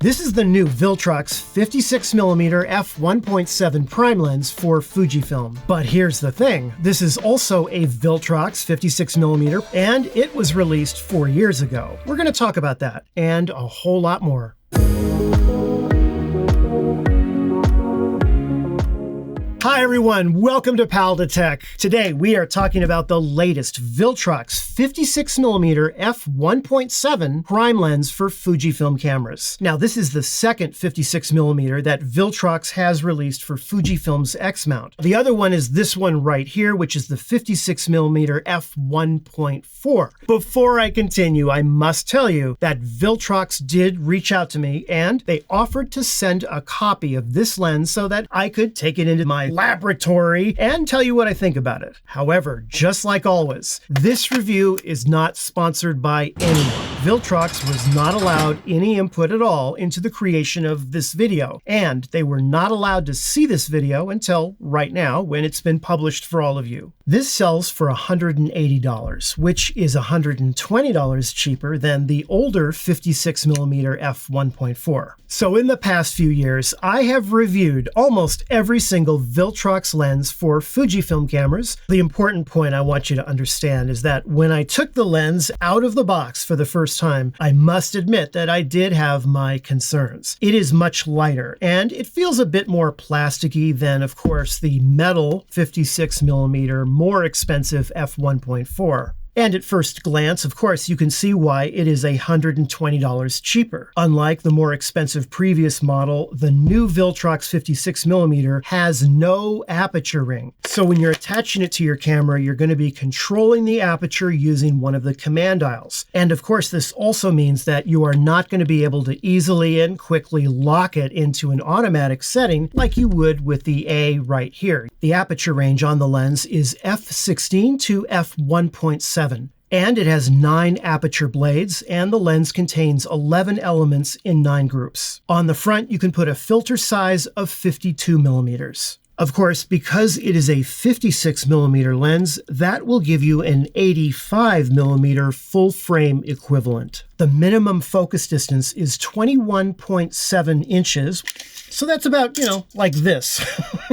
This is the new Viltrox 56mm f1.7 prime lens for Fujifilm. But here's the thing, this is also a Viltrox 56mm and it was released 4 years ago. We're going to talk about that and a whole lot more. Hi everyone, welcome to Pal to Tech. Today we are talking about the latest Viltrox 56mm f1.7 prime lens for Fujifilm cameras. Now this is the second 56mm that Viltrox has released for Fujifilm's X-mount. The other one is this one right here, which is the 56mm f1.4. Before I continue, I must tell you that Viltrox did reach out to me and they offered to send a copy of this lens so that I could take it into my laboratory and tell you what I think about it. However, just like always, this review is not sponsored by anyone. Viltrox was not allowed any input at all into the creation of this video, and they were not allowed to see this video until right now when it's been published for all of you. This sells for $180, which is $120 cheaper than the older 56mm f1.4. So in the past few years, I have reviewed almost every single Viltrox lens for Fujifilm cameras. The important point I want you to understand is that when I took the lens out of the box for the first time, I must admit that I did have my concerns. It is much lighter and it feels a bit more plasticky than, of course, the metal 56mm more expensive f1.4. And at first glance, of course, you can see why it is $120 cheaper. Unlike the more expensive previous model, the new Viltrox 56mm has no aperture ring. So when you're attaching it to your camera, you're going to be controlling the aperture using one of the command dials. And of course, this also means that you are not going to be able to easily and quickly lock it into an automatic setting like you would with the A right here. The aperture range on the lens is f16 to f1.7. And it has 9 aperture blades, and the lens contains 11 elements in 9 groups. On the front, you can put a filter size of 52mm. Of course, because it is a 56mm lens, that will give you an 85mm full frame equivalent. The minimum focus distance is 21.7 inches. So that's about, like this.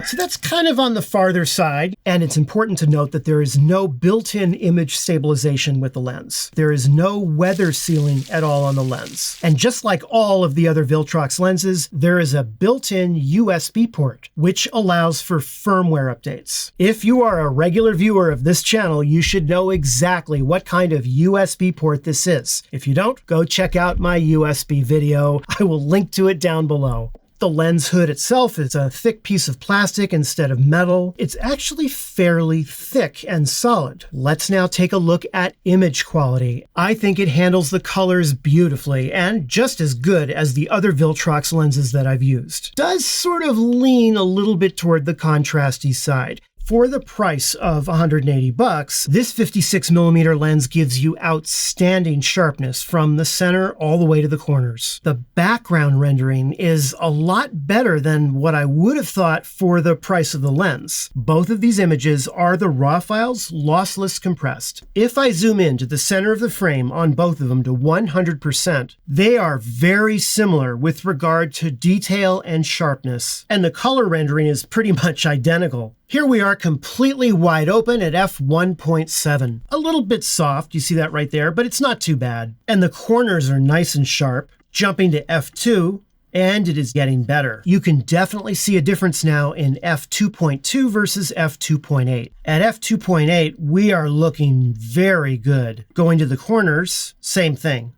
So that's kind of on the farther side. And it's important to note that there is no built-in image stabilization with the lens. There is no weather sealing at all on the lens. And just like all of the other Viltrox lenses, there is a built-in USB port, which allows for firmware updates. If you are a regular viewer of this channel, you should know exactly what kind of USB port this is. If you don't, go check out my USB video. I will link to it down below. The lens hood itself is a thick piece of plastic instead of metal. It's actually fairly thick and solid. Let's now take a look at image quality. I think it handles the colors beautifully and just as good as the other Viltrox lenses that I've used. It does sort of lean a little bit toward the contrasty side. For the price of $180, this 56mm lens gives you outstanding sharpness from the center all the way to the corners. The background rendering is a lot better than what I would have thought for the price of the lens. Both of these images are the RAW files, lossless compressed. If I zoom in to the center of the frame on both of them to 100%, they are very similar with regard to detail and sharpness, and the color rendering is pretty much identical. Here we are completely wide open at f1.7. A little bit soft, you see that right there, but it's not too bad. And the corners are nice and sharp. Jumping to f2, and it is getting better. You can definitely see a difference now in f2.2 versus f2.8. At f2.8, we are looking very good. Going to the corners, same thing.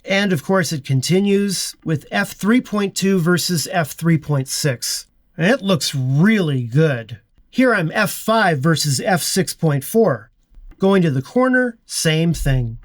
And of course it continues with f3.2 versus f3.6. It looks really good. Here I'm f5 versus f6.4. Going to the corner, same thing.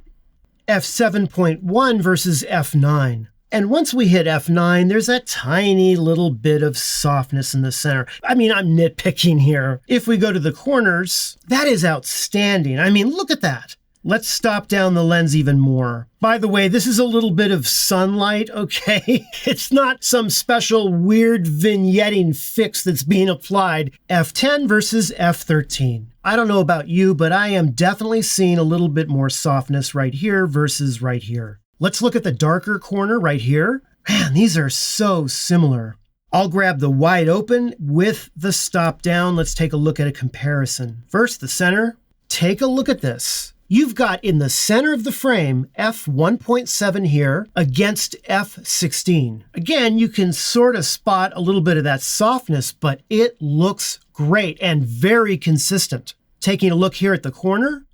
f7.1 versus f9. And once we hit f9, there's that tiny little bit of softness in the center. I mean, I'm nitpicking here. If we go to the corners, that is outstanding. I mean, look at that. Let's stop down the lens even more. By the way, this is a little bit of sunlight, okay? It's not some special weird vignetting fix that's being applied. F10 versus F13. I don't know about you, but I am definitely seeing a little bit more softness right here versus right here. Let's look at the darker corner right here. Man, these are so similar. I'll grab the wide open with the stop down. Let's take a look at a comparison. First, the center. Take a look at this. You've got in the center of the frame f1.7 here against f16. Again, you can sort of spot a little bit of that softness, but it looks great and very consistent. Taking a look here at the corner,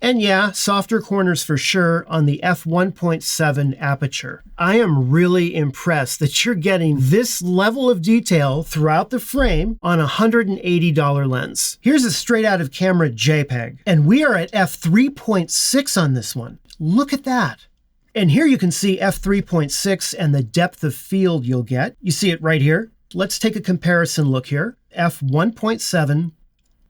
and yeah, softer corners for sure on the f1.7 aperture. I am really impressed that you're getting this level of detail throughout the frame on a $180 lens. Here's a straight out of camera JPEG, and we are at f3.6 on this one. Look at that. And here you can see f3.6 and the depth of field you'll get. You see it right here. Let's take a comparison look here. f1.7,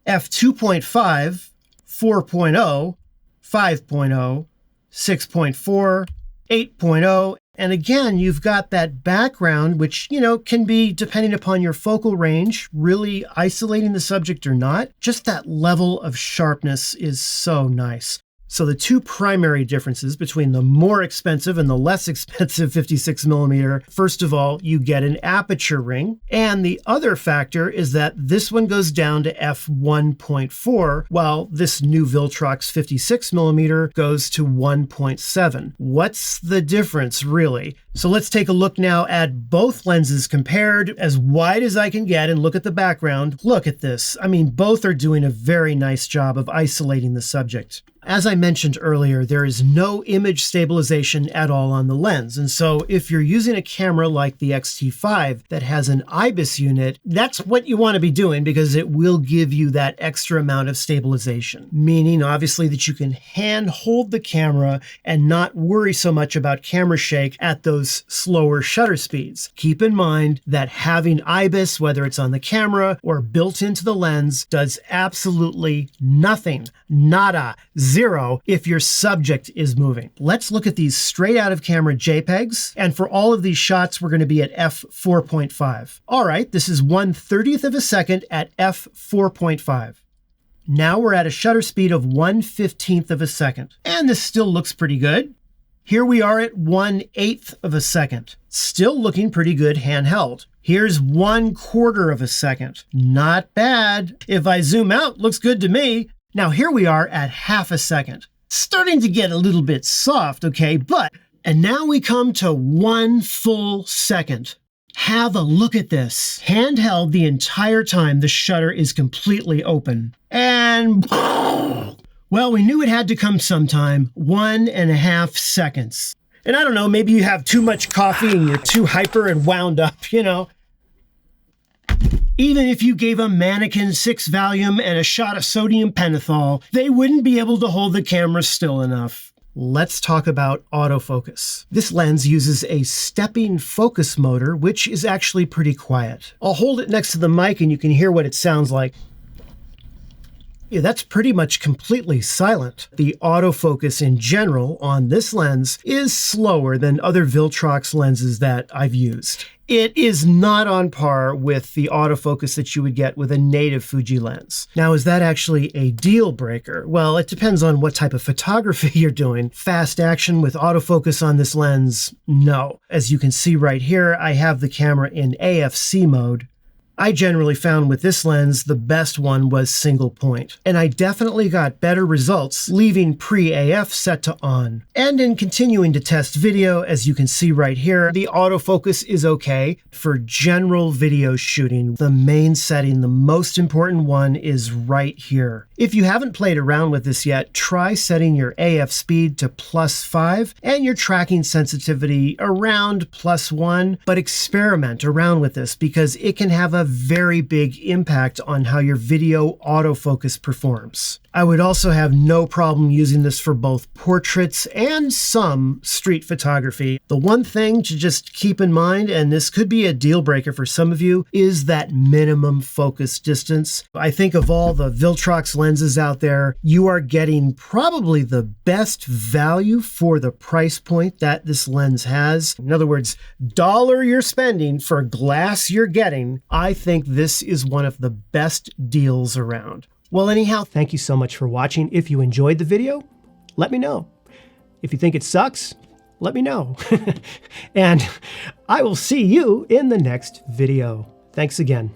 f2.5, 4.0, 5.0, 6.4, 8.0, and again, you've got that background, which, you know, can be, depending upon your focal range, really isolating the subject or not. Just that level of sharpness is so nice. So the two primary differences between the more expensive and the less expensive 56mm, first of all, you get an aperture ring. And the other factor is that this one goes down to f1.4, while this new Viltrox 56mm goes to 1.7. What's the difference, really? So let's take a look now at both lenses compared as wide as I can get and look at the background. Look at this. I mean, both are doing a very nice job of isolating the subject. As I mentioned earlier, there is no image stabilization at all on the lens. And so if you're using a camera like the X-T5 that has an IBIS unit, that's what you want to be doing because it will give you that extra amount of stabilization. Meaning, obviously, that you can hand hold the camera and not worry so much about camera shake at those slower shutter speeds. Keep in mind that having IBIS, whether it's on the camera or built into the lens, does absolutely nothing. Nada. Zero if your subject is moving. Let's look at these straight out of camera JPEGs. And for all of these shots, we're going to be at f4.5. All right, this is 1/30th of a second at f4.5. Now we're at a shutter speed of 1/15th of a second. And this still looks pretty good. Here we are at 1/8th of a second. Still looking pretty good handheld. Here's 1/4 of a second. Not bad. If I zoom out, looks good to me. Now here we are at half a second. Starting to get a little bit soft, okay? And now we come to 1 full second. Have a look at this. Handheld the entire time the shutter is completely open. And well, we knew it had to come sometime. 1.5 seconds. And I don't know, maybe you have too much coffee and you're too hyper and wound up, you know? Even if you gave a mannequin 6 Valium and a shot of sodium pentothal, they wouldn't be able to hold the camera still enough. Let's talk about autofocus. This lens uses a stepping focus motor, which is actually pretty quiet. I'll hold it next to the mic and you can hear what it sounds like. Yeah, that's pretty much completely silent. The autofocus in general on this lens is slower than other Viltrox lenses that I've used. It is not on par with the autofocus that you would get with a native Fuji lens. Now, is that actually a deal breaker? Well, it depends on what type of photography you're doing. Fast action with autofocus on this lens, no. As you can see right here, I have the camera in AFC mode. I generally found with this lens, the best one was single point. And I definitely got better results leaving pre-AF set to on. And in continuing to test video, as you can see right here, the autofocus is okay for general video shooting. The main setting, the most important one, is right here. If you haven't played around with this yet, try setting your AF speed to +5 and your tracking sensitivity around +1, but experiment around with this because it can have a very big impact on how your video autofocus performs. I would also have no problem using this for both portraits and some street photography. The one thing to just keep in mind, and this could be a deal breaker for some of you, is that minimum focus distance. I think of all the Viltrox lenses out there, you are getting probably the best value for the price point that this lens has. In other words, dollar you're spending for glass you're getting, I think this is one of the best deals around. Well, anyhow, thank you so much for watching. If you enjoyed the video, let me know. If you think it sucks, let me know. And I will see you in the next video. Thanks again.